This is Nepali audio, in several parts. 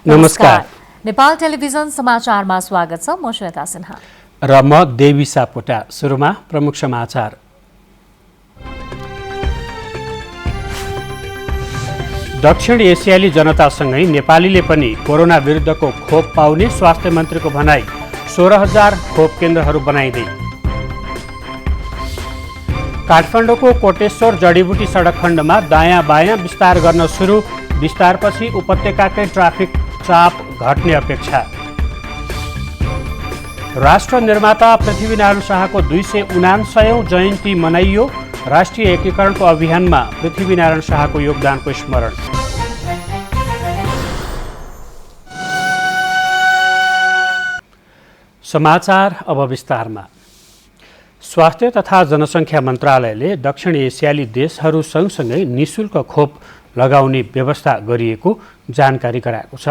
नमस्कार। नेपाल टेलिभिजन समाचारमा स्वागत छ। म श्वेता सिन्हा र म देवी सापकोटा। सुरुमा प्रमुख समाचार। दक्षिण एसियाली जनतासँगै नेपालीले पनि कोरोना विरुद्धको खोप पाउने स्वास्थ्य मन्त्रीको भनाई। 16,000 खोप केन्द्रहरू बनाइँदै। काठमाडौँको कोटेश्वर जडीबुटी सडक खण्डमा दायाँ बायाँ विस्तार गर्न सुरु। विस्तारपछि उपत्यकाकै ट्राफिक चाप घट्ने अपेक्षा। राष्ट्र निर्माता पृथ्वीनारायण शाहको 279औं जयन्ती मनाइयो। राष्ट्रिय एकीकरणको अभियानमा पृथ्वीनारायण शाहको योगदानको स्मरण। समाचार अब विस्तारमा। स्वास्थ्य तथा जनसङ्ख्या मन्त्रालयले दक्षिण एसियाली देशहरू सँगसँगै निशुल्क खोप लगाउने व्यवस्था गरिएको जानकारी गराएको छ।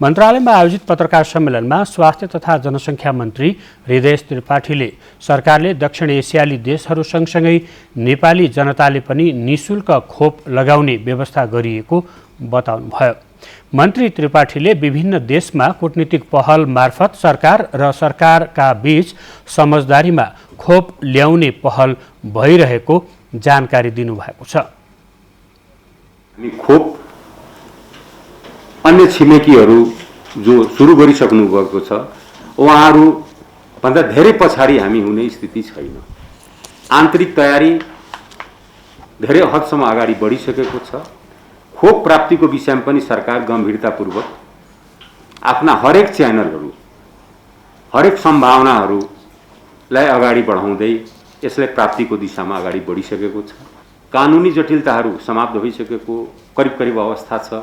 मन्त्रालयमा आयोजित पत्रकार सम्मेलनमा स्वास्थ्य तथा जनसङ्ख्या मन्त्री हृदय त्रिपाठीले सरकारले दक्षिण एसियाली देशहरू सँगसँगै नेपाली जनताले पनि निशुल्क खोप लगाउने व्यवस्था गरिएको बताउनुभयो। मन्त्री त्रिपाठीले विभिन्न देशमा कूटनीतिक पहल मार्फत सरकार र सरकारका बीच समझदारीमा खोप ल्याउने पहल भइरहेको जानकारी दिनुभएको छ। खोप अन्य छिमेकीहरू जो सुरु गरिसक्नु भएको छ उहाँहरू भन्दा धेरै पछाडि हामी हुने स्थिति छैन। आन्तरिक तयारी धेरै हदसम्म अगाडि बढिसकेको छ। खोप प्राप्तिको विषयमा पनि सरकार गम्भीरतापूर्वक आफ्ना हरेक च्यानलहरू हरेक सम्भावनाहरूलाई अगाडि बढाउँदै यसलाई प्राप्तिको दिशामा अगाडि बढिसकेको छ। कानुनी जटिलताहरू समाप्त भइसकेको करिब करिब अवस्था छ।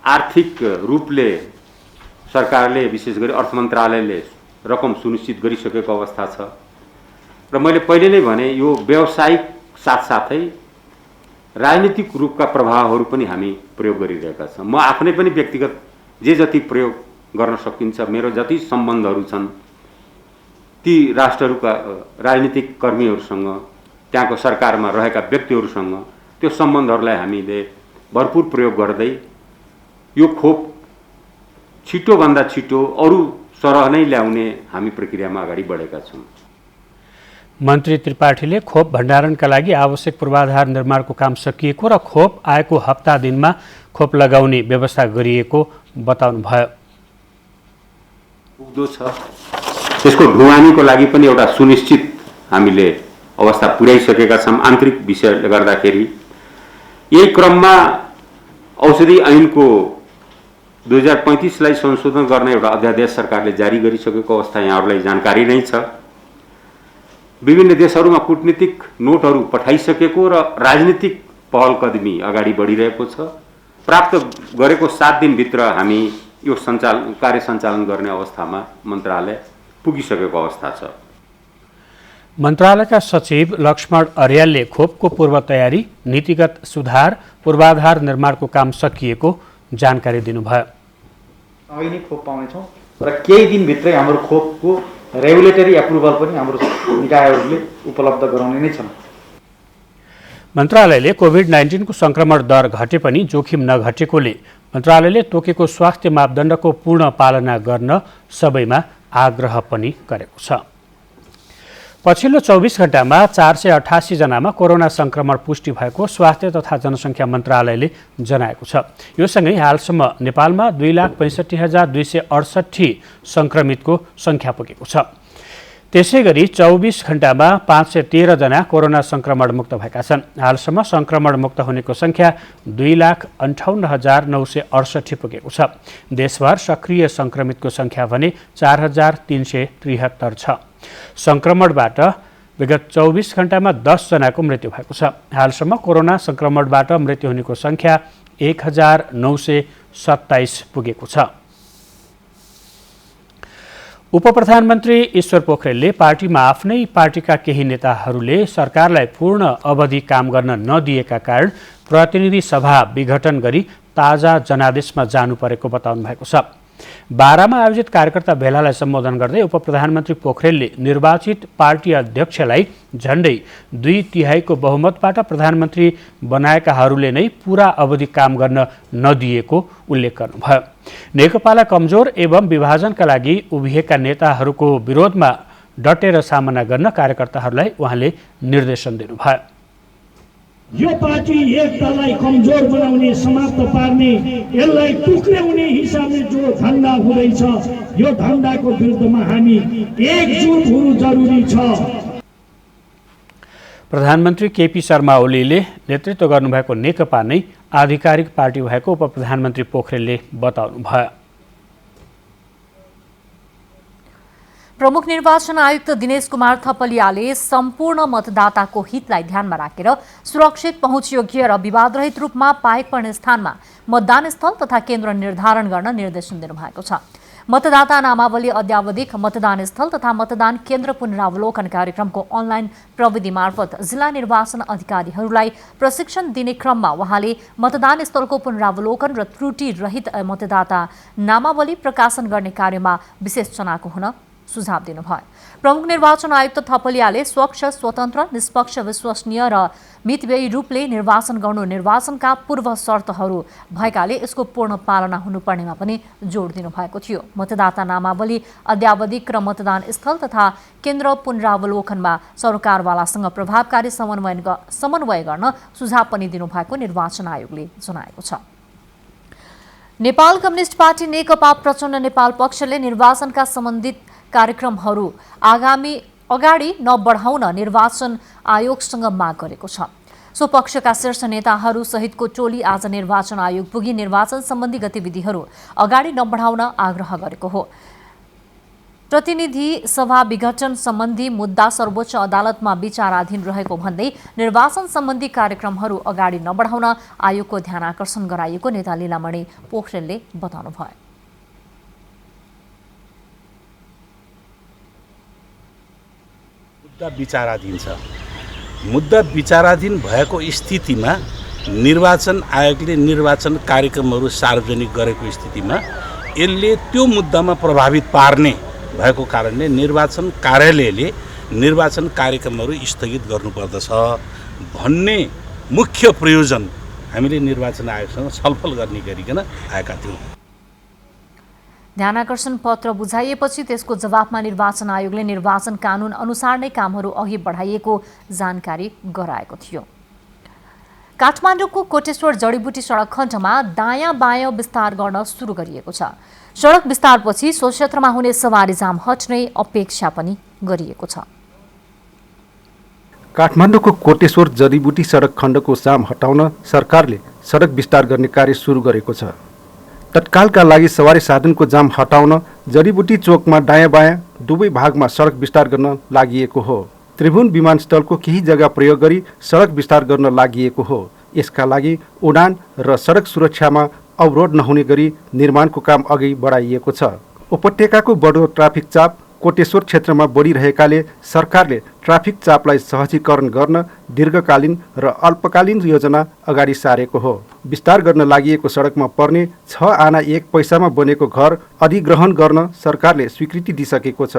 आर्थिक रूपले सरकारले विशेष गरी अर्थ मन्त्रालयले रकम सुनिश्चित गरिसकेको अवस्था छ र मैले पहिले नै भने यो व्यावसायिक साथसाथै राजनीतिक रूपका प्रभावहरू पनि हामी प्रयोग गरिरहेका छौँ। म आफ्नै पनि व्यक्तिगत जे जति प्रयोग गर्न सकिन्छ, मेरो जति सम्बन्धहरू छन् ती राष्ट्रहरूका राजनीतिक कर्मीहरूसँग, त्यहाँको सरकारमा रहेका व्यक्तिहरूसँग त्यो सम्बन्धहरूलाई हामीले भरपूर प्रयोग गर्दै यो खोप छिटोभन्दा छिटो अरू सरह नै ल्याउने हामी प्रक्रियामा अगाडि बढेका छौँ। मन्त्री त्रिपाठीले खोप भण्डारणका लागि आवश्यक पूर्वाधार निर्माणको काम सकिएको र खोप आएको हप्ता दिनमा खोप लगाउने व्यवस्था गरिएको बताउनुभयो। पुग्दो छ त्यसको ढुवानीको लागि पनि एउटा सुनिश्चित हामीले अवस्था पुर्याइसकेका छौँ। आन्तरिक विषयले गर्दाखेरि यही क्रममा औषधि ऐनको 2035लाई संशोधन गर्ने एउटा अध्यादेश सरकारले जारी गरिसकेको अवस्था यहाँहरूलाई जानकारी नै छ। विभिन्न देशहरूमा कूटनीतिक नोटहरू पठाइसकेको र राजनीतिक पहल कदमी अगाडि बढिरहेको छ। प्राप्त गरेको 7 दिनभित्र हामी यो कार्य सञ्चालन गर्ने अवस्थामा मन्त्रालय पुगिसकेको अवस्था छ। मन्त्रालयका सचिव लक्ष्मण अर्यालले खोपको पूर्व तयारी, नीतिगत सुधार, पूर्वाधार निर्माणको काम सकिएको जानकारी दिनुभयो। अहिले नै खोप पाउनेछौँ र केही दिनभित्रै हाम्रो खोपको रेगुलेटरी एप्रुभल पनि हाम्रो निकायहरूले उपलब्ध गराउने नै छन्। मन्त्रालयले कोभिड-19 को संक्रमण दर घटे पनि जोखिम नघटेकोले मन्त्रालयले तोकेको स्वास्थ्य मापदण्डको पूर्ण पालना गर्न सबैमा आग्रह पनि गरेको छ। पछिल्लो 24 घण्टामा 488 जनामा कोरोना संक्रमण पुष्टि भएको स्वास्थ्य तथा जनसङ्ख्या मन्त्रालयले जनाएको छ। यो सँगै हालसम्म नेपालमा 2,65,268 संक्रमितको संख्या पुगेको छ। त्यसैगरी 24 घण्टामा 513 जना कोरोना संक्रमण मुक्त भएका छन्। हालसम्म संक्रमण मुक्त हुनेको संख्या 2,58,968 पुगेको छ। देशभर सक्रिय संक्रमितको संख्या भने 4,373 छ। संक्रमणबाट विगत 24 घण्टामा 10 जनाको मृत्यु भएको छ। हालसम्म कोरोना संक्रमणबाट मृत्यु हुनेको संख्या 1,927 पुगेको छ। उपप्रधानमन्त्री ईश्वर पोखरेलले पार्टीमा आफ्नै पार्टीका केही नेताहरूले सरकारलाई पूर्ण अवधि काम गर्न नदिएका कारण प्रतिनिधि सभा विघटन गरी ताजा जनादेशमा जानु परेको बताउनु भएको छ। बारामा आयोजित कार्यकर्ता भेलालाई सम्बोधन गर्दै उपप्रधानमन्त्री पोखरेलले निर्वाचित पार्टी अध्यक्षलाई झण्डै 2/3 बहुमतबाट प्रधानमन्त्री बनाएकाहरूले नै पूरा अवधि काम गर्न नदिएको उल्लेख गर्नुभयो। नेकपालाई कमजोर एवं विभाजनका लागि उभिएका नेताहरूको विरोधमा डटेर सामना गर्न कार्यकर्ताहरूलाई उहाँले निर्देशन दिनुभयो। यो पार्टी एकतालाई कमजोर बनाउने, समाप्त पार्ने, यसलाई टुक्र्याउने हिसाबले जो धन्दा हुँदैछ, यो धन्दाको विरुद्धमा हामी एकजुट हुनु जरुरी छ। प्रधानमन्त्री केपी शर्मा ओलीले नेतृत्व गर्नुभएको नेकपा नै आधिकारिक पार्टी भएको उपप्रधानमन्त्री पोखरेलले बताउनुभयो। प्रमुख निर्वाचन आयुक्त दिनेश कुमार थपलियाले सम्पूर्ण मतदाताको हितलाई ध्यानमा राखेर सुरक्षित, पहुँचयोग्य र विवादरहित रूपमा पाएक पर्ने स्थानमा मतदान स्थल तथा केन्द्र निर्धारण गर्न निर्देशन दिनुभएको छ। मतदाता नामावली अद्यावधिक, मतदान स्थल तथा मतदान केन्द्र पुनरावलोकन कार्यक्रमको अनलाइन प्रविधि मार्फत जिल्ला निर्वाचन अधिकारीहरूलाई प्रशिक्षण दिने क्रममा उहाँले मतदान स्थलको पुनरावलोकन र त्रुटि रहित मतदाता नामावली प्रकाशन गर्ने कार्यमा विशेष चनाखो हुन सुझाव दिनुभयो। प्रमुख निर्वाचन आयुक्त थपलियाले स्वच्छ, स्वतन्त्र, निष्पक्ष, विश्वसनीय र मितव्ययी रूपले निर्वाचन गर्नु निर्वाचनका पूर्व शर्तहरू भएकाले यसको पूर्ण पालना हुनुपर्नेमा पनि जोड दिनुभएको थियो। मतदाता नामावली अद्यावधिक र मतदान स्थल तथा केन्द्र पुनरावलोकनमा सरकारवालासँग प्रभावकारी समन्वय गर्न सुझाव पनि दिनुभएको निर्वाचन आयोगले जनाएको छ। नेपाल कम्युनिस्ट पार्टी नेकपा प्रचण्ड नेपाल पक्षले निर्वाचनका सम्बन्धित कार्यक्रमहरू अगाडि नबढाउन निर्वाचन आयोगसँग माग गरेको छ। सो पक्षका शीर्ष नेताहरू सहितको टोली आज निर्वाचन आयोग पुगी निर्वाचन सम्बन्धी गतिविधिहरू अगाडि नबढाउन आग्रह गरेको हो। प्रतिनिधि सभा विघटन सम्बन्धी मुद्दा सर्वोच्च अदालतमा विचाराधीन रहेको भन्दै निर्वाचन सम्बन्धी कार्यक्रमहरू अगाडि नबढाउन आयोगको ध्यानाकर्षण गराइएको नेता लीलामणि पोखरेलले बताउनुभयो। मुद्दा विचाराधीन भएको स्थितिमा निर्वाचन आयोगले निर्वाचन कार्यक्रमहरू सार्वजनिक गरेको स्थितिमा यसले त्यो मुद्दामा प्रभावित पार्ने भएको कारणले निर्वाचन कार्यालयले निर्वाचन कार्यक्रमहरू स्थगित गर्नुपर्दछ भन्ने मुख्य प्रयोजन हामीले निर्वाचन आयोगसँग छलफल गर्ने गरिकन आएका थियौँ। ध्यानाकर्षण पत्र बुझाइएपछि त्यसको जवाफमा निर्वाचन आयोगले निर्वाचन कानुन अनुसार नै कामहरू अघि बढाइएको जानकारी गराएको थियो। काठमाडौँको कोटेश्वर जडीबुटी सडक खण्डमा दायाँ बायाँ विस्तार गर्न सुरु गरिएको छ। सडक विस्तारपछि सो क्षेत्रमा हुने सवारी जाम हट्ने अपेक्षा पनि गरिएको छ। काठमाडौँको कोटेश्वर जडीबुटी सडक खण्डको जाम हटाउन सरकारले सडक विस्तार गर्ने कार्य सुरु गरेको छ। तत्कालका लागि सवारी साधनको जाम हटाउन जडीबुटी चोकमा दायाँ बायाँ दुवै भागमा सडक विस्तार गर्न लागिएको हो। त्रिभुवन विमानस्थलको केही जग्गा प्रयोग गरी सडक विस्तार गर्न लागिएको हो। यसका लागि उडान र सडक सुरक्षामा अवरोध नहुने गरी निर्माणको काम अघि बढाइएको छ। उपत्यकाको बढ्दो ट्राफिक चाप कोटेश्वर क्षेत्रमा बढिरहेकाले सरकारले ट्राफिक चापलाई सहजीकरण गर्न दीर्घकालीन र अल्पकालीन योजना अगाडि सारेको हो। विस्तार गर्न लागिएको सडकमा पर्ने 6 आना 1 पैसामा बनेको घर अधिग्रहण गर्न सरकारले स्वीकृति दिइसकेको छ।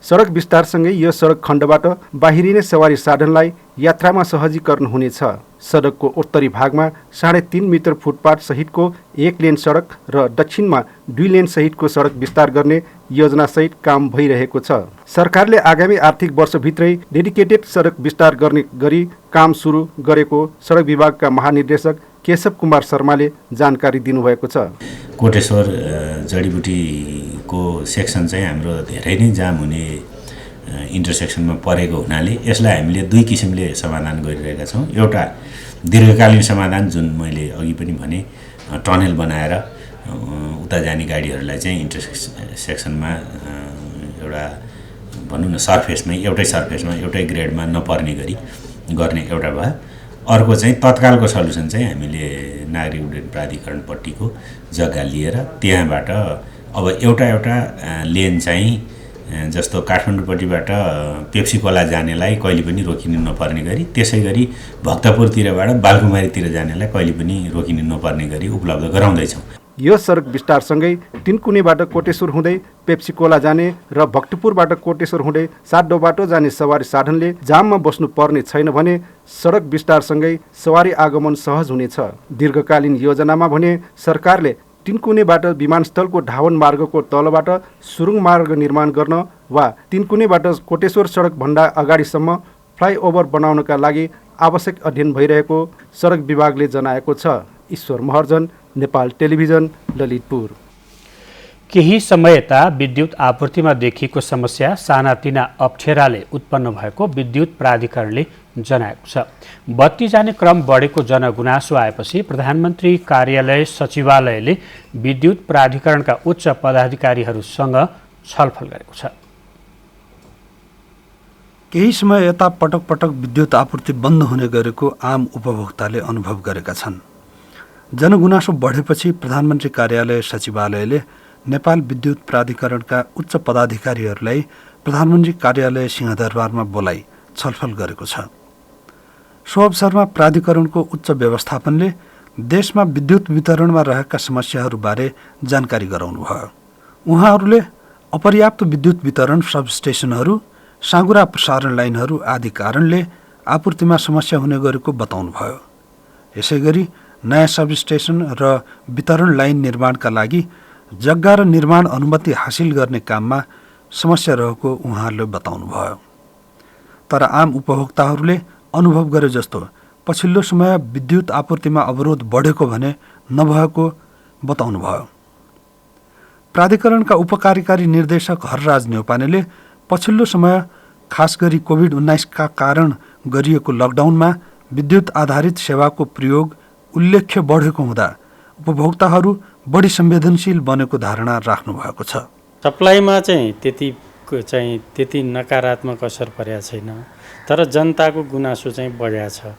सडक विस्तारसँगै यो सडक खण्डबाट बाहिरिने सवारी साधनलाई यात्रामा सहजीकरण हुनेछ। सडकको उत्तरी भागमा 3.5 मिटर फुटपाथ सहितको 1 लेन सडक र दक्षिणमा 2 लेन सहितको सडक विस्तार गर्ने योजना सहित काम भइरहेको छ। सरकारले आगामी आर्थिक वर्षभित्रै डेडिकेटेड सडक विस्तार गर्ने गरी काम सुरु गरेको सडक विभागका महानिर्देशक केशव कुमार शर्माले जानकारी दिनुभएको छ। कोटेश्वर जडीबुटीको सेक्सन चाहिँ हाम्रो धेरै नै जाम हुने इन्टरसेक्सनमा परेको हुनाले यसलाई हामीले 2 किसिमले समाधान गरिरहेका छौँ। एउटा दीर्घकालीन समाधान जुन मैले अघि पनि भने टनेल बनाएर उता जाने गाडीहरूलाई चाहिँ इन्टरसेक्सनमा एउटा भनौँ न एउटै सर्फेसमा एउटै ग्रेडमा नपर्ने गरी गर्ने एउटा भयो। अर्को चाहिँ तत्कालको सल्युसन चाहिँ हामीले नागरिक उड्डयन प्राधिकरणपट्टिको जग्गा लिएर त्यहाँबाट अब एउटा लेन चाहिँ जस्तो काठमाडौँपट्टिबाट पेप्सी खोला जानेलाई कहिले पनि रोकिनु नपर्ने गरी, त्यसै गरी भक्तपुरतिरबाट बालकुमारीतिर जानेलाई कहिले पनि रोकिनु नपर्ने गरी उपलब्ध गराउँदैछौँ। यो सडक विस्तारसँगै टिनकुनेबाट कोटेश्वर हुँदै पेप्सीकोला जाने र भक्तपुरबाट कोटेश्वर हुँदै सातडो बाटो जाने सवारी साधनले जाममा बस्नु पर्ने छैन भने सडक विस्तारसँगै सवारी आगमन सहज हुनेछ। दीर्घकालीन योजनामा भने सरकारले टिनकुनेबाट विमानस्थलको धावन मार्गको तलबाट सुरुङ मार्ग निर्माण गर्न वा टिनकुनेबाट कोटेश्वर सडकभन्दा अगाडिसम्म फ्लाइओभर बनाउनका लागि आवश्यक अध्ययन भइरहेको सडक विभागले जनाएको छ। ईश्वर महर्जन, नेपाल टेलिभिजन, ललितपुर। केही समय यता विद्युत आपूर्तिमा देखिएको समस्या सानातिना अप्ठ्याराले उत्पन्न भएको विद्युत प्राधिकरणले जनाएको छ। बत्ती जाने क्रम बढेको जनगुनासो आएपछि प्रधानमन्त्री कार्यालय सचिवालयले विद्युत प्राधिकरणका उच्च पदाधिकारीहरूसँग छलफल गरेको छ। केही समय यता पटक पटक विद्युत आपूर्ति बन्द हुने गरेको आम उपभोक्ताले अनुभव गरेका छन्। जनगुनासो बढेपछि प्रधानमन्त्री कार्यालय सचिवालयले नेपाल विद्युत प्राधिकरणका उच्च पदाधिकारीहरूलाई प्रधानमन्त्री कार्यालय सिंहदरबारमा बोलाई छलफल गरेको छ। सो अवसरमा प्राधिकरणको उच्च व्यवस्थापनले देशमा विद्युत वितरणमा रहेका समस्याहरूबारे जानकारी गराउनुभयो। उहाँहरूले अपर्याप्त विद्युत वितरण, सबस्टेसनहरू, साँगुरा प्रसारण लाइनहरू आदि कारणले आपूर्तिमा समस्या हुने गरेको बताउनुभयो। यसैगरी नयाँ सबस्टेसन र वितरण लाइन निर्माणका लागि जग्गा र निर्माण अनुमति हासिल गर्ने काममा समस्या रहेको उहाँहरूले बताउनुभयो। तर आम उपभोक्ताहरूले अनुभव गरे जस्तो पछिल्लो समय विद्युत आपूर्तिमा अवरोध बढेको भने नभएको बताउनुभयो। प्राधिकरणका उपकार्यकारी निर्देशक हरराज न्यौपानेले पछिल्लो समय खास गरी कोभिड-19 का कारण गरिएको लकडाउनमा विद्युत आधारित सेवाको प्रयोग उल्लेख्य बढेको हुँदा उपभोक्ताहरू बढी संवेदनशील बनेको धारणा राख्नु भएको छ। सप्लाईमा चाहिँ त्यति नकारात्मक असर परेको छैन, तर जनताको गुनासो चाहिँ बढ्या छ।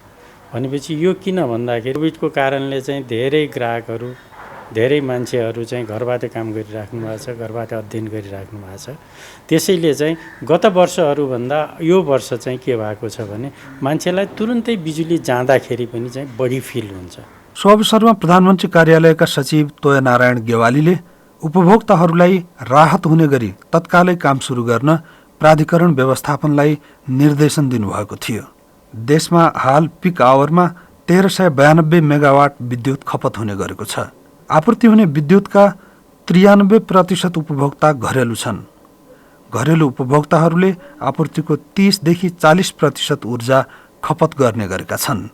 भनेपछि यो किन भन्दाखेरि कोभिडको कारणले चाहिँ धेरै ग्राहकहरू, धेरै मान्छेहरू चाहिँ घरबाट काम गरिराख्नु भएको छ, घरबाट अध्ययन गरिराख्नु भएको छ। त्यसैले चाहिँ गत वर्षहरूभन्दा यो वर्ष चाहिँ के भएको छ भने मान्छेलाई तुरुन्तै बिजुली जाँदाखेरि पनि चाहिँ बढी फिल हुन्छ। सो अवसरमा प्रधानमन्त्री कार्यालयका सचिव तोय नारायण गेवालीले उपभोक्ताहरूलाई राहत हुने गरी तत्कालै काम सुरु गर्न प्राधिकरण व्यवस्थापनलाई निर्देशन दिनुभएको थियो। देशमा हाल पिक आवरमा 1392 मेगावाट विद्युत खपत हुने गरेको छ। आपूर्ति हुने विद्युतका 93% उपभोक्ता घरेलु छन्। घरेलु उपभोक्ताहरूले आपूर्तिको 30 देखि 40% ऊर्जा खपत गर्ने गरेका छन्।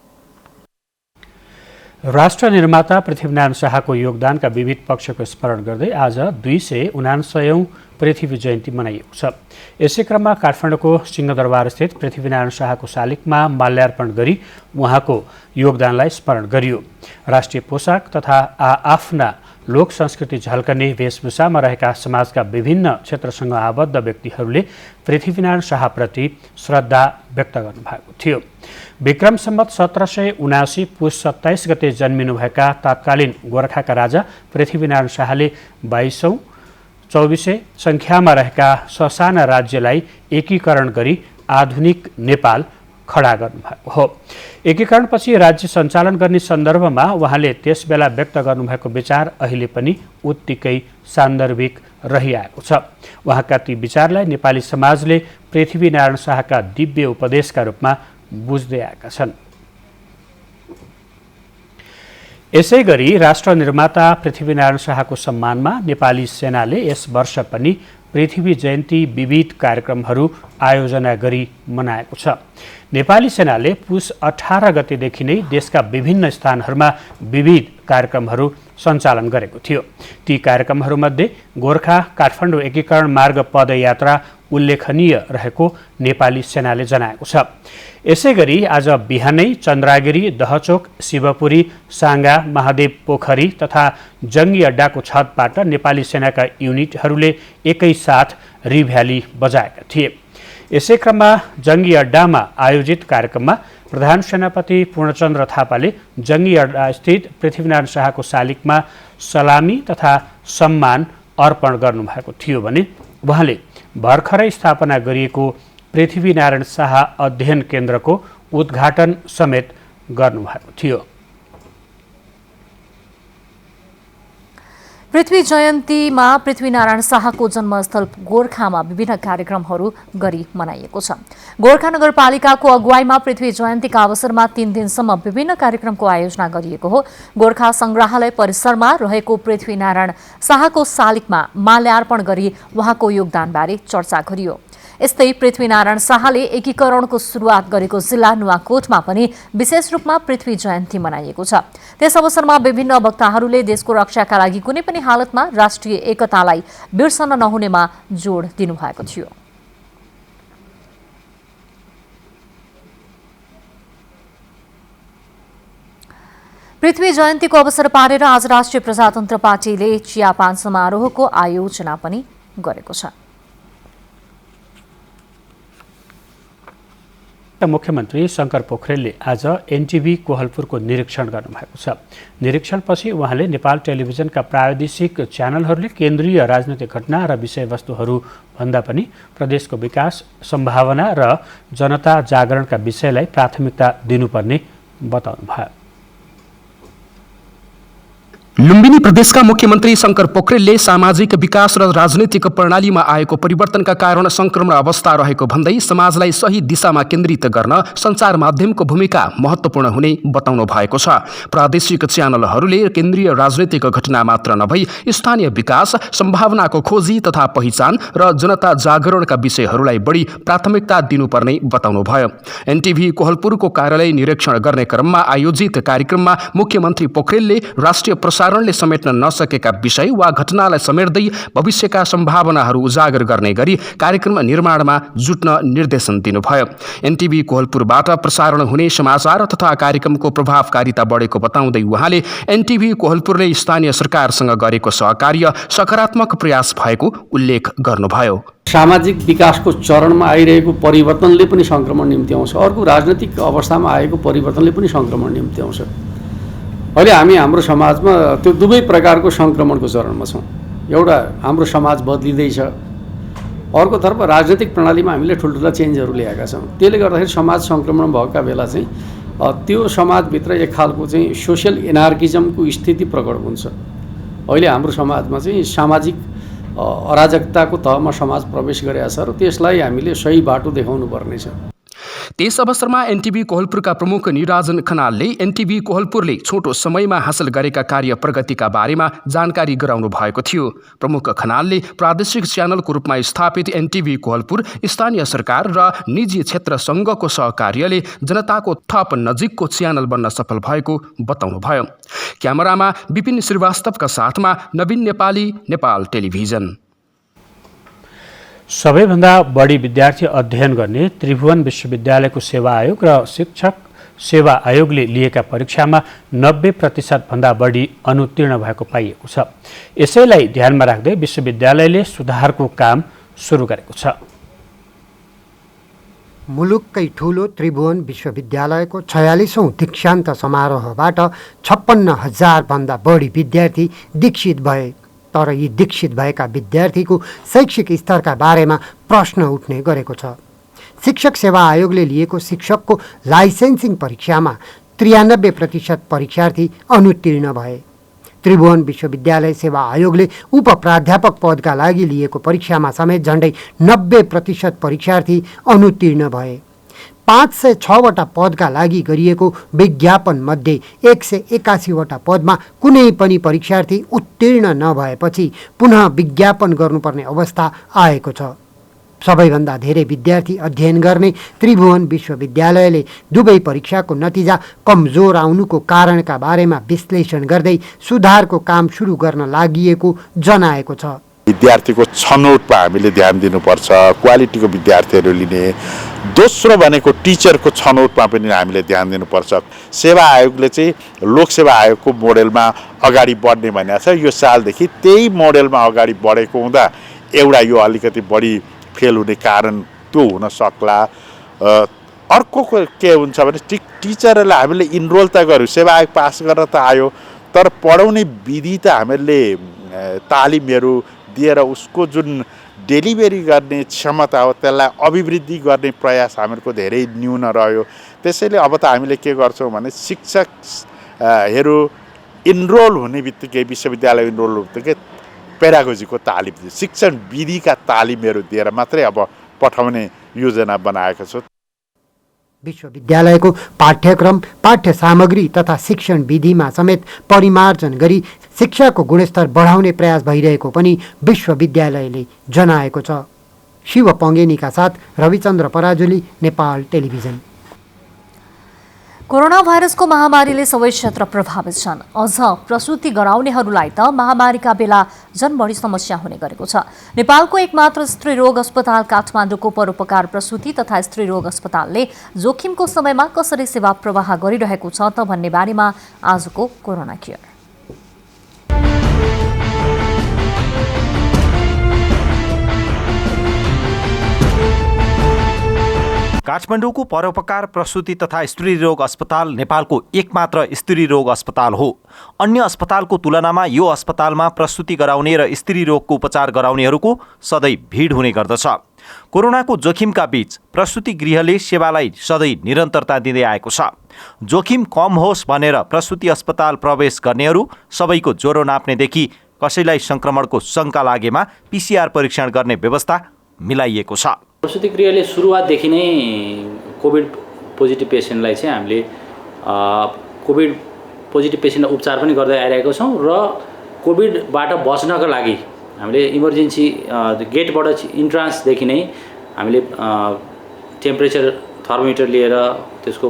राष्ट्र निर्माता पृथ्वीनारायण शाहको योगदानका विविध पक्षको स्मरण गर्दै आज 279औं पृथ्वी जयन्ती मनाइएको छ। यसै क्रममा काठमाडौँको सिंहदरबारस्थित पृथ्वीनारायण शाहको शालिगमा माल्यार्पण गरी उहाँको योगदानलाई स्मरण गरियो। राष्ट्रिय पोसाक तथा आफ्ना लोक संस्कृति झल्कने वेशभूषामा रहेका समाजका विभिन्न क्षेत्रसँग आबद्ध व्यक्तिहरूले पृथ्वीनारायण शाहप्रति श्रद्धा व्यक्त गर्नुभएको थियो। विक्रम सम्वत 1779 पुष 27 गते जन्मिनुभएका तत्कालीन गोरखाका राजा पृथ्वीनारायण शाहले 22औं 2400 सङ्ख्यामा रहेका ससाना राज्यलाई एकीकरण गरी आधुनिक नेपाल खडा गर्नुभएको हो। एकीकरणपछि राज्य सञ्चालन गर्ने सन्दर्भमा उहाँले त्यसबेला व्यक्त गर्नुभएको विचार अहिले पनि उत्तिकै सान्दर्भिक रहिआएको छ। उहाँका ती विचारलाई नेपाली समाजले पृथ्वीनारायण शाहका दिव्य उपदेशका रूपमा बुझ्दै आएका छन्। यसै गरी राष्ट्र निर्माता पृथ्वीनारायण शाहको सम्मानमा नेपाली सेनाले यस वर्ष पनि पृथ्वी जयन्ती विविध कार्यक्रमहरू आयोजना गरी मनाएको छ। नेपाली सेनाले पुष 18 गतेदेखि नै देशका विभिन्न स्थानहरूमा विविध कार्यक्रमहरू सञ्चालन गरेको थियो। ती कार्यक्रमहरूमध्ये गोर्खा काठमाडौँ एकीकरण मार्ग पदयात्रा उल्लेखनीय रहेको नेपाली सेनाले जनाएको छ। यसै गरी आज बिहानै चन्द्रागिरी, दहचोक, शिवपुरी, साङ्गा, महादेव पोखरी तथा जङ्गी अड्डाको छतबाट नेपाली सेनाका युनिटहरूले एकैसाथ रिभ्याली बजाएका थिए। यसै क्रममा जङ्गी अड्डामा आयोजित कार्यक्रममा प्रधान सेनापति पूर्णचन्द्र थापाले जङ्गी अड्डा स्थित पृथ्वीनारायण शाहको शालिगमा सलामी तथा सम्मान अर्पण गर्नुभएको थियो भने उहाँले भर्खरै स्थापना गरिएको पृथ्वीनारायण शाह अध्ययन केन्द्रको उद्घाटन समेत गर्नुभएको थियो। पृथ्वी जयन्तीमा पृथ्वीनारायण शाहको जन्मस्थल गोर्खामा विभिन्न कार्यक्रमहरू गरी मनाइएको छ। गोर्खा नगरपालिकाको अगुवाईमा पृथ्वी जयन्तीका अवसरमा 3 दिनसम्म विभिन्न कार्यक्रमको आयोजना गरिएको हो। गोर्खा संग्रहालय परिसरमा रहेको पृथ्वीनारायण शाहको शालिगमा माल्यार्पण गरी उहाँको योगदानबारे चर्चा गरियो। यस्तै पृथ्वीनारायण शाहले एकीकरणको सुरुवात गरेको जिल्ला नुवाकोटमा पनि विशेष रूपमा पृथ्वी जयन्ती मनाइएको छ। त्यस अवसरमा विभिन्न वक्ताहरूले देशको रक्षाका लागि कुनै पनि हालतमा राष्ट्रिय एकतालाई बिर्सन नहुनेमा जोड दिनुभएको थियो। पृथ्वी जयन्तीको अवसर पारेर आज राष्ट्रिय प्रजातन्त्र पार्टीले चियापान समारोहको आयोजना पनि गरेको छ। मुख्यमन्त्री शङ्कर पोखरेलले आज एनटिभी कोहलपुरको निरीक्षण गर्नुभएको छ। निरीक्षणपछि उहाँले नेपाल टेलिभिजनका प्रादेशिक च्यानलहरूले केन्द्रीय राजनैतिक घटना र विषयवस्तुहरू भन्दा पनि प्रदेशको विकास सम्भावना र जनता जागरणका विषयलाई प्राथमिकता दिनुपर्ने बताउनुभयो। लुम्बिनी प्रदेशका मुख्यमन्त्री शङ्कर पोखरेलले सामाजिक विकास र राजनैतिक प्रणालीमा आएको परिवर्तनका कारण संक्रमण अवस्था रहेको भन्दै समाजलाई सही दिशामा केन्द्रित गर्न सञ्चार माध्यमको भूमिका महत्त्वपूर्ण हुने बताउनु भएको छ। प्रादेशिक च्यानलहरूले केन्द्रीय राजनैतिक घटना मात्र नभई स्थानीय विकास सम्भावनाको खोजी तथा पहिचान र जनता जागरणका विषयहरूलाई बढी प्राथमिकता दिनुपर्ने बताउनुभयो। एनटिभी कोहलपुरको कार्यालय निरीक्षण गर्ने क्रममा आयोजित कार्यक्रममा मुख्यमन्त्री पोखरेलले राष्ट्रिय प्रसारणले समेट्न नसकेका विषय वा घटनालाई समेट्दै भविष्यका सम्भावनाहरू उजागर गर्ने गरी कार्यक्रम निर्माणमा जुट्न निर्देशन दिनुभयो। एनटिभी कोहलपुरबाट प्रसारण हुने समाचार तथा कार्यक्रमको प्रभावकारिता बढेको बताउँदै उहाँले एनटिभी कोहलपुरले स्थानीय सरकारसँग गरेको सहकार्य सकारात्मक प्रयास भएको उल्लेख गर्नुभयो। सामाजिक विकासको चरणमा आइरहेको परिवर्तनले पनि संक्रमण निम्ति आउँछ, अर्को राजनीतिक अवस्थामा आएको परिवर्तनले पनि संक्रमण निम्ति आउँछ। अहिले हामी हाम्रो समाजमा त्यो दुवै प्रकारको संक्रमणको चरणमा छौँ। एउटा हाम्रो समाज बदलिँदैछ, अर्कोतर्फ राजनीतिक प्रणालीमा हामीले ठुल्ठुला चेन्जहरू ल्याएका छौँ। त्यसले गर्दाखेरि समाज संक्रमण भएका बेला चाहिँ त्यो समाजभित्र एक खालको चाहिँ सोसियल एनार्किजमको स्थिति प्रकट हुन्छ। अहिले हाम्रो समाजमा चाहिँ सामाजिक अराजकताको तहमा समाज प्रवेश गरेका छ र त्यसलाई हामीले सही बाटो देखाउनु पर्नेछ। त्यस अवसरमा एनटिभी कोहलपुरका प्रमुख निराजन खनालले एनटिभी कोहलपुरले छोटो समयमा हासिल गरेका कार्य प्रगतिका बारेमा जानकारी गराउनु भएको थियो। प्रमुख खनालले प्रादेशिक च्यानलको रूपमा स्थापित एनटिभी कोहलपुर स्थानीय सरकार र निजी क्षेत्रसँगको सहकार्यले जनताको थप नजिकको च्यानल बन्न सफल भएको बताउनुभयो। क्यामेरामा विपिन श्रीवास्तवका साथमा नवीन नेपाली, नेपाल टेलिभिजन। सबैभन्दा बढी विद्यार्थी अध्ययन गर्ने त्रिभुवन विश्वविद्यालयको सेवा आयोग र शिक्षक सेवा आयोगले लिएका परीक्षामा 90% भन्दा बढी अनुत्तीर्ण भएको पाइएको छ। यसैलाई ध्यानमा राख्दै विश्वविद्यालयले सुधारको काम सुरु गरेको छ। मुलुककै ठूलो त्रिभुवन विश्वविद्यालयको 46औं दीक्षान्त समारोहबाट 56,000 भन्दा बढी विद्यार्थी दीक्षित भए। तर यी दीक्षित भएका विद्यार्थीको शैक्षिक स्तरका बारेमा प्रश्न उठ्ने गरेको छ। शिक्षक सेवा आयोगले लिएको शिक्षकको लाइसेन्सिङ परीक्षामा 93% परीक्षार्थी अनुत्तीर्ण भए। त्रिभुवन विश्वविद्यालय सेवा आयोगले उप प्राध्यापक पदका लागि लिएको परीक्षामा समेत झन्डै 90% परीक्षार्थी अनुत्तीर्ण भए। 506वटा पदका लागि गरिएको विज्ञापन मध्ये 181वटा पदमा कुनै पनि परीक्षार्थी उत्तीर्ण नभएपछि पुनः विज्ञापन गर्नुपर्ने अवस्था आएको छ। सबैभन्दा धेरै विद्यार्थी अध्ययन गर्ने त्रिभुवन विश्वविद्यालयले दुवै परीक्षाको नतिजा कमजोर आउनुको कारणका बारेमा विश्लेषण गर्दै सुधारको काम सुरु गर्न लागिएको जनाएको छ। विद्यार्थीको छनौटमा हामीले ध्यान दिनुपर्छ, क्वालिटीको विद्यार्थीहरू लिने। दोस्रो भनेको टिचरको छनौटमा पनि हामीले ध्यान दिनुपर्छ। सेवा आयोगले चाहिँ लोकसेवा आयोगको मोडेलमा अगाडि बढ्ने भनेको छ। यो सालदेखि त्यही मोडेलमा अगाडि बढेको हुँदा एउटा यो अलिकति बढी फेल हुने कारण त्यो हुन सक्ला। अर्को के हुन्छ भने टिचरहरूलाई हामीले इनरोल त गर्यौँ, सेवा आयोग पास गरेर त आयो, तर पढाउने विधि त हामीले तालिमहरू दिएर उसको जुन डेलिभरी गर्ने क्षमता हो त्यसलाई अभिवृद्धि गर्ने प्रयास हामीहरूको धेरै न्यून रह्यो। त्यसैले अब त हामीले के गर्छौँ भने शिक्षकहरू इनरोल हुने बित्तिकै विश्वविद्यालय इनरोल हुने बित्तिकै पेडागोजीको तालिम दिए, शिक्षण विधिका तालिमहरू दिएर मात्रै अब पठाउने योजना बनाएको छु। विश्वविद्यालयको पाठ्यक्रम, पाठ्य सामग्री तथा शिक्षण विधिमा समेत परिमार्जन गरी शिक्षाको गुणस्तर बढाउने प्रयास भइरहेको पनि विश्वविद्यालयले जनाएको छ। शिव पङ्गेनीका साथ रविचन्द्र पराजुली, नेपाल टेलिभिजन। कोरोना भाइरसको महामारीले सबै क्षेत्र प्रभावित छन्। अझ प्रसुति गराउनेहरूलाई त महामारीका बेला झन बढी समस्या हुने गरेको छ। नेपालको एकमात्र स्त्री रोग अस्पताल काठमाडौँको परोपकार प्रसुति तथा स्त्री रोग अस्पतालले जोखिमको समयमा कसरी सेवा प्रवाह गरिरहेको छ त भन्ने बारेमा आजको कोरोना केयर। काठमाडौँको परोपकार प्रसुति तथा स्त्री रोग अस्पताल नेपालको एकमात्र स्त्री रोग अस्पताल हो। अन्य अस्पतालको तुलनामा यो अस्पतालमा प्रसुति गराउने र स्त्री रोगको उपचार गराउनेहरूको सधैँ भिड हुने गर्दछ। कोरोनाको जोखिमका बीच प्रसुति गृहले सेवालाई सधैँ निरन्तरता दिँदै आएको छ। जोखिम कम होस् भनेर प्रसुति अस्पताल प्रवेश गर्नेहरू सबैको ज्वरो नाप्नेदेखि कसैलाई सङ्क्रमणको शङ्का लागेमा PCR परीक्षण गर्ने व्यवस्था मिलाइएको छ। प्रसुति गृहले सुरुवातदेखि नै कोभिड पोजिटिभ पेसेन्टलाई चाहिँ हामीले कोभिड पोजिटिभ पेसेन्टलाई उपचार पनि गर्दै आइरहेको छौँ र कोभिडबाट बच्नको लागि हामीले इमर्जेन्सी गेटबाट इन्ट्रान्सदेखि नै हामीले टेम्परेचर थर्मोमिटर लिएर त्यसको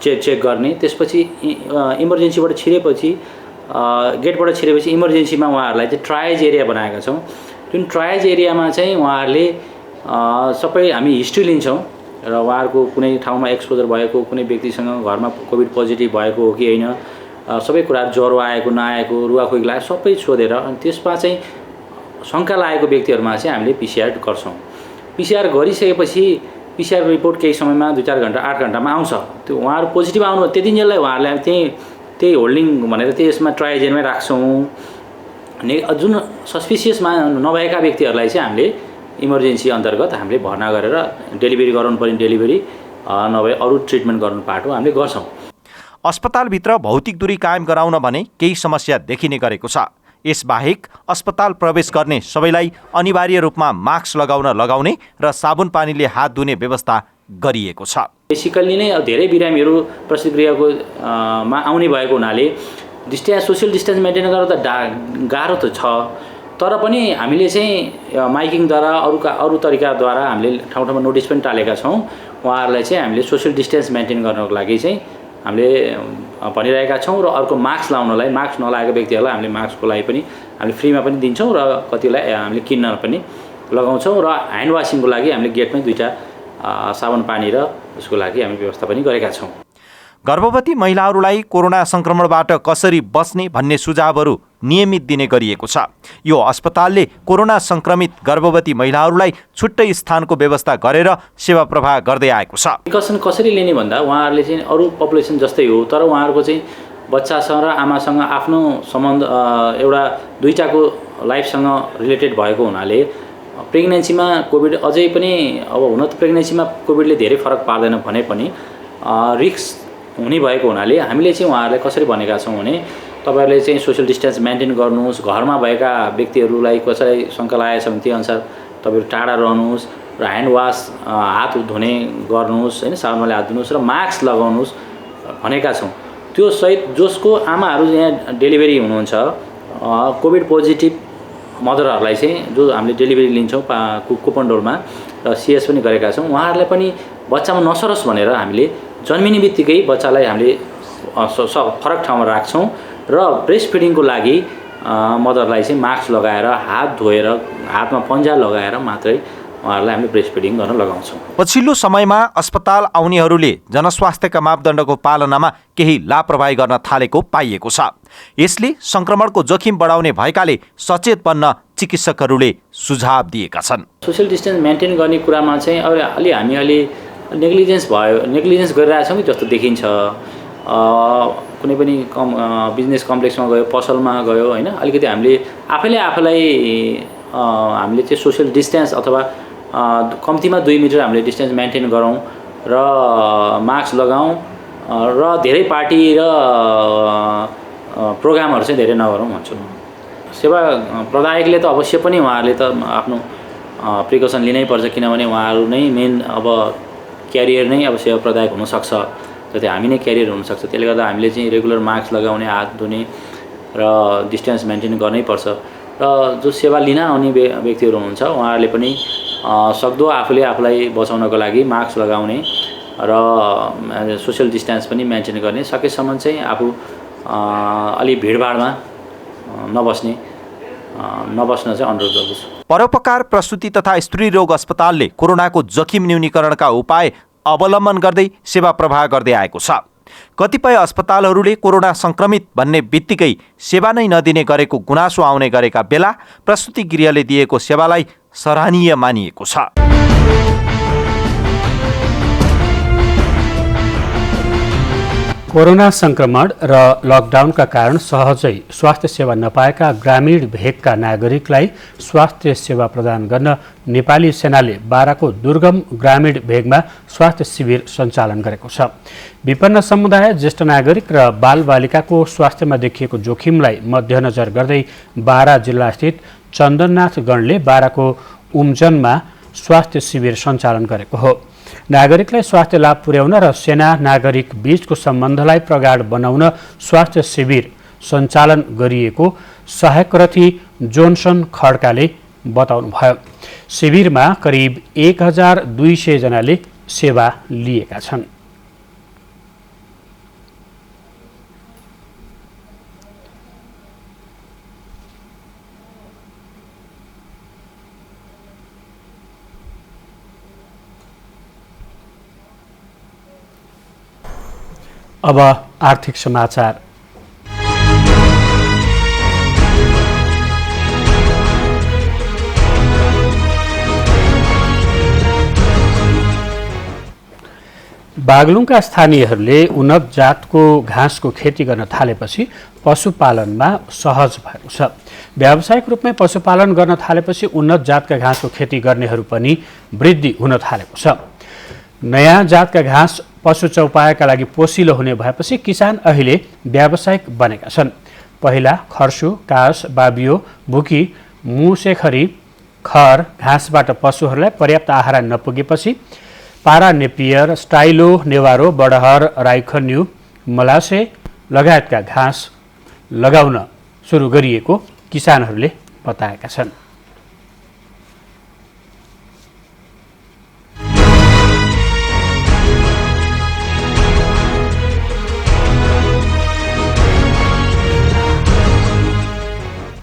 चेक गर्ने, त्यसपछि इमर्जेन्सीबाट छिरेपछि गेटबाट छिरेपछि इमर्जेन्सीमा उहाँहरूलाई चाहिँ ट्रायज एरिया बनाएका छौँ। जुन ट्रायज एरियामा चाहिँ उहाँहरूले सबै हामी हिस्ट्री लिन्छौँ र उहाँहरूको कुनै ठाउँमा एक्सपोजर भएको, कुनै व्यक्तिसँग घरमा कोभिड पोजिटिभ भएको हो कि होइन, सबै कुराहरू ज्वरो आएको नआएको, रुवाखोकी लाग्यो सबै सोधेर अनि त्यसमा चाहिँ शङ्का लागेको व्यक्तिहरूमा चाहिँ हामीले PCR गर्छौँ। PCR गरिसकेपछि PCR रिपोर्ट केही समयमा 2-4 घन्टा 8 घन्टामा आउँछ। त्यो उहाँहरू पोजिटिभ आउनु त्यतिन्जेललाई उहाँहरूलाई त्यही होल्डिङ भनेर त्यसमा ट्रायजेनमै राख्छौँ। जुन सस्पिसियसमा नभएका व्यक्तिहरूलाई चाहिँ हामीले इमर्जेन्सी अन्तर्गत हामीले भर्ना गरेर डेलिभरी गराउनु पर्ने डेलिभरी नभए अरू ट्रिटमेन्ट गर्नु पाटो हामीले गर्छौँ। अस्पतालभित्र भौतिक दूरी कायम गराउन भने केही समस्या देखिने गरेको छ। यसबाहेक अस्पताल प्रवेश गर्ने सबैलाई अनिवार्य रूपमा मास्क लगाउने र साबुन पानीले हात धुने व्यवस्था गरिएको छ। बेसिकल्ली नै धेरै बिरामीहरू प्रसुति गृहको मा आउने भएको हुनाले सोसियल डिस्टेन्स मेन्टेन गर्न त गाह्रो त छ, तर पनि हामीले चाहिँ माइकिङद्वारा अरू तरिकाद्वारा हामीले ठाउँ ठाउँमा नोटिस पनि टालेका छौँ। उहाँहरूलाई चाहिँ हामीले सोसियल डिस्टेन्स मेन्टेन गर्नको लागि चाहिँ हामीले भनिरहेका छौँ र अर्को मास्क लाउनलाई, मास्क नलागेको व्यक्तिहरूलाई हामीले मास्कको लागि पनि हामीले फ्रीमा पनि दिन्छौँ र कतिलाई हामीले किन्न पनि लगाउँछौँ र ह्यान्ड वासिङको लागि हामीले गेटमै 2टा साबुन पानी र उसको लागि हामी व्यवस्था पनि गरेका छौँ। गर्भवती महिलाहरूलाई कोरोना सङ्क्रमणबाट कसरी बच्ने भन्ने सुझावहरू नियमित दिने गरिएको छ। यो अस्पतालले कोरोना सङ्क्रमित गर्भवती महिलाहरूलाई छुट्टै स्थानको व्यवस्था गरेर सेवा प्रवाह गर्दै आएको छ। प्रिकसन कसरी लिने भन्दा उहाँहरूले चाहिँ अरू पपुलेसन जस्तै हो, तर उहाँहरूको चाहिँ बच्चासँग र आमासँग आफ्नो सम्बन्ध एउटा दुईटाको लाइफसँग रिलेटेड भएको हुनाले प्रेग्नेन्सीमा कोभिड अझै पनि अब हुन त प्रेग्नेन्सीमा कोभिडले धेरै फरक पार्दैन भने पनि रिस्क हुने भएको हुनाले हामीले चाहिँ उहाँहरूलाई कसरी भनेका छौँ भने तपाईँहरूले चाहिँ सोसियल डिस्टेन्स मेन्टेन गर्नुहोस्, घरमा भएका व्यक्तिहरूलाई कसैलाई शङ्का लागेको छ भने त्यही अनुसार तपाईँहरू टाढा रहनुहोस् र ह्यान्ड वास हात धुने गर्नुहोस्, होइन, साबुनले हात धुनुहोस् र मास्क लगाउनुहोस् भनेका छौँ। त्यो सहित जसको आमाहरू यहाँ डेलिभरी हुनुहुन्छ कोभिड पोजिटिभ मदरहरूलाई चाहिँ जो हामीले डेलिभरी लिन्छौँ कुपनडोलमा र CS पनि गरेका छौँ, उहाँहरूलाई पनि बच्चामा नसरोस् भनेर हामीले जन्मिने बित्तिकै बच्चालाई हामीले फरक ठाउँमा राख्छौँ र ब्रेस्ट फिडिङको लागि मदरलाई चाहिँ मास्क लगाएर हात धोएर हातमा पन्जा लगाएर मात्रै उहाँहरूलाई हामीले ब्रेस्ट फिडिङ गर्न लगाउँछौँ। पछिल्लो समयमा अस्पताल आउनेहरूले जनस्वास्थ्यका मापदण्डको पालनामा केही लापरवाही गर्न थालेको पाइएको छ। यसले सङ्क्रमणको जोखिम बढाउने भएकाले सचेत बन्न चिकित्सकहरूले सुझाव दिएका छन्। सोसियल डिस्टेन्स मेन्टेन गर्ने कुरामा चाहिँ अलि हामी अलि नेग्लिजेन्स गरिरहेछौँ कि जस्तो देखिन्छ। कुनै पनि बिजनेस कम्प्लेक्समा गयो, पसलमा गयो, होइन, अलिकति हामीले आफैलाई हामीले चाहिँ सोसियल डिस्टेन्स अथवा कम्तीमा 2 मिटर हामीले डिस्टेन्स मेन्टेन गरौँ र मास्क लगाउँ र धेरै पार्टी र प्रोग्रामहरू चाहिँ धेरै नगरौँ भन्छु। सेवा प्रदायकले त अवश्य पनि उहाँहरूले त आफ्नो प्रिकसन लिनै पर्छ, किनभने उहाँहरू नै मेन अब क्यारियर नै अब सेवा प्रदायक हुनसक्छ, जति हामी नै क्यारियर हुनसक्छ। त्यसले गर्दा हामीले चाहिँ रेगुलर मास्क लगाउने, हात धुने र डिस्टेन्स मेन्टेन गर्नै पर्छ। र जो सेवा लिन आउने व्यक्तिहरू हुनुहुन्छ उहाँहरूले पनि सक्दो आफूले आफूलाई बचाउनको लागि मास्क लगाउने र सोसियल डिस्टेन्स पनि मेन्टेन गर्ने, सकेसम्म चाहिँ आफू अलि भिडभाडमा नबस्न चाहिँ अनुरोध गर्दछु। परोपकार प्रसुति तथा स्त्री रोग अस्पतालले कोरोनाको जोखिम न्यूनीकरणका उपाय अवलम्बन गर्दै सेवा प्रवाह गर्दै आएको छ। कतिपय अस्पतालहरूले कोरोना संक्रमित भन्ने बित्तिकै सेवा नै नदिने गरेको गुनासो आउने गरेका बेला प्रसुति गृहले दिएको सेवालाई सराहनीय मानिएको छ। कोरोना संक्रमण र लकडाउनका कारण सहजै स्वास्थ्य सेवा नपाएका ग्रामीण भेगका नागरिकलाई स्वास्थ्य सेवा प्रदान गर्न नेपाली सेनाले बाराको दुर्गम ग्रामीण भेगमा स्वास्थ्य शिविर सञ्चालन गरेको छ। विपन्न समुदाय, ज्येष्ठ नागरिक र बालबालिकाको स्वास्थ्यमा देखिएको जोखिमलाई मध्यनजर गर्दै बारा जिल्लास्थित चन्दननाथ गणले बाराको उम्जनमा स्वास्थ्य शिविर सञ्चालन गरेको हो। नागरिकलाई स्वास्थ्य लाभ पुर्याउन र सेना नागरिक बीचको सम्बन्धलाई प्रगाढ बनाउन स्वास्थ्य शिविर सञ्चालन गरिएको सहायक रथी जोन्सन खड्काले बताउनुभयो। शिविरमा करिब 1200 जनाले सेवा लिएका छन्। अब आर्थिक समाचार। बागलुङका स्थानीयहरूले उन्नत जातको घाँसको खेती गर्न थालेपछि पशुपालनमा सहज भएको छ। व्यावसायिक रूपमै पशुपालन गर्न थालेपछि उन्नत जातका घाँसको खेती गर्नेहरू पनि वृद्धि हुन थालेको छ। नयाँ जातका घाँस पशु चौपायाका लागि पोसिलो हुने भएपछि किसान अहिले व्यावसायिक बनेका छन्। पहिला खर्सु, कास, बाबियो, बुकी, मुसेखरी, खर घाँसबाट पशुहरूलाई पर्याप्त आहार नपुगेपछि पारा नेपियर, स्टाइलो, नेवारो, बडहर, राइखन्यु, मलासे लगायतका घाँस लगाउन सुरु गरिएको किसानहरूले बताएका छन्।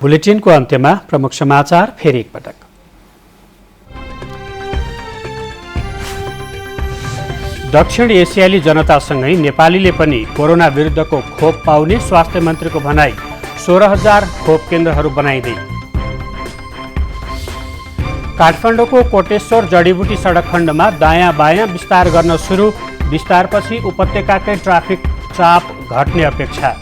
बुलेटिनको अन्त्यमा प्रमुख समाचार फेरि एकपटक। दक्षिण एसियाली जनतासँगै नेपालीले पनि कोरोना विरुद्धको खोप पाउने स्वास्थ्य मन्त्रीको भनाई। 16,000 खोप केन्द्रहरू बनाइँदै। काठमाडौँको कोटेश्वर जडीबुटी सडक खण्डमा दायाँ बायाँ विस्तार गर्न सुरु। विस्तारपछि उपत्यकाकै ट्राफिक चाप घट्ने अपेक्षा।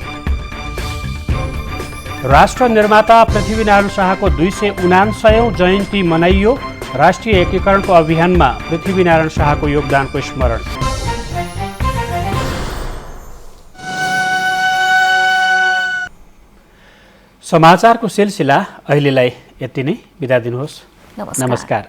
राष्ट्र निर्माता पृथ्वीनारायण शाहको 279औं जयन्ती मनाइयो। राष्ट्रिय एकीकरणको अभियानमा पृथ्वीनारायण शाहको योगदानको स्मरण। समाचारको सिलसिला अहिलेलाई यति नै। बिदा दिनुहोस्। नमस्कार।